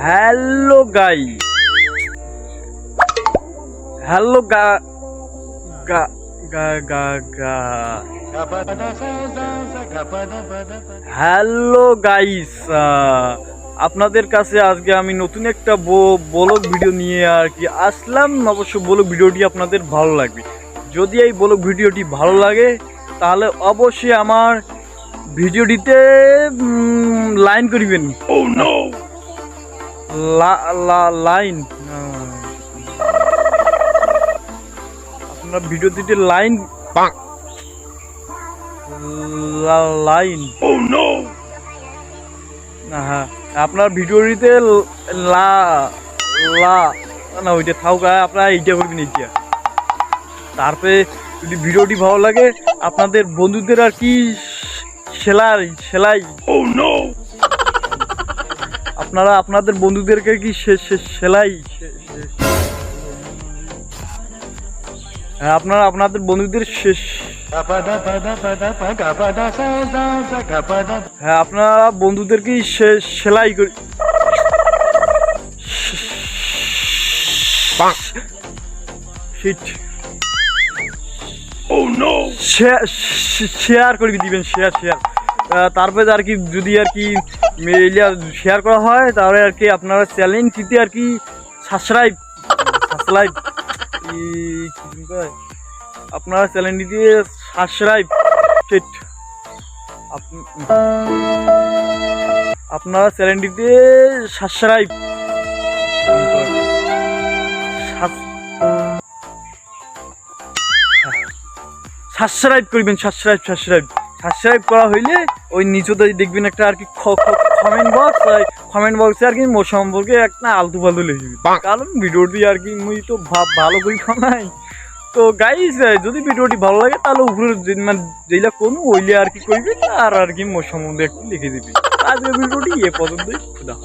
Hello guy hello গা গা গা গা গা হ্যালো গাইস, আপনাদের কাছে আজকে আমি নতুন একটা ব্লগ ভিডিও নিয়ে আর কি আসলাম। অবশ্য ব্লগ ভিডিওটি আপনাদের ভালো লাগবে। যদি এই ব্লগ ভিডিওটি ভালো লাগে তাহলে অবশ্যই আমার ভিডিওটিতে লাইন করিবেন। লাইন আপনার ভিডিওটিতে লাইন লাইন হ্যাঁ, আপনার ভিডিওটিতে লা লা না ওইটা থাক, আপনারা এইটা করবেন। এইটা তারপরে যদি ভিডিওটি ভালো লাগে আপনাদের বন্ধুদের আর কি সেলাই সেলাই আপনারা আপনাদের বন্ধুদেরকে কি সেলাই আপনারা আপনাদের বন্ধুদের হ্যাঁ আপনারা বন্ধুদেরকে সেলাই করি শেয়ার করে দিবেন। শেয়ার তারপরে আর কি যদি আর কি শেয়ার করা হয় তাহলে আর কি আপনারা চ্যানেলটিতে আর কি সাবস্ক্রাইব আপনারা চ্যানেলটিতে সাবস্ক্রাইব আপনারা চ্যানেলটিতে সাবস্ক্রাইব করবেন। সাবস্ক্রাইব করা হইলে ওই নিচেতে দেখবেন একটা আর কি কমেন্ট বক্সে আর কি মোর সম্পর্কে একটা আলতু ফালতু লিখে দিবেন, কারণ ভিডিওটি আর কি মুই তো ভালো করি নাই। তো গাইস, যদি ভিডিওটি ভালো লাগে তাহলে উপরে মানে যেইলা কোনো ওইলে আর কি করবেন আর কি মোর সম্বন্ধে একটু লিখে দিবেন। আজকের ভিডিওটি এ পর্যন্তই। খুদা।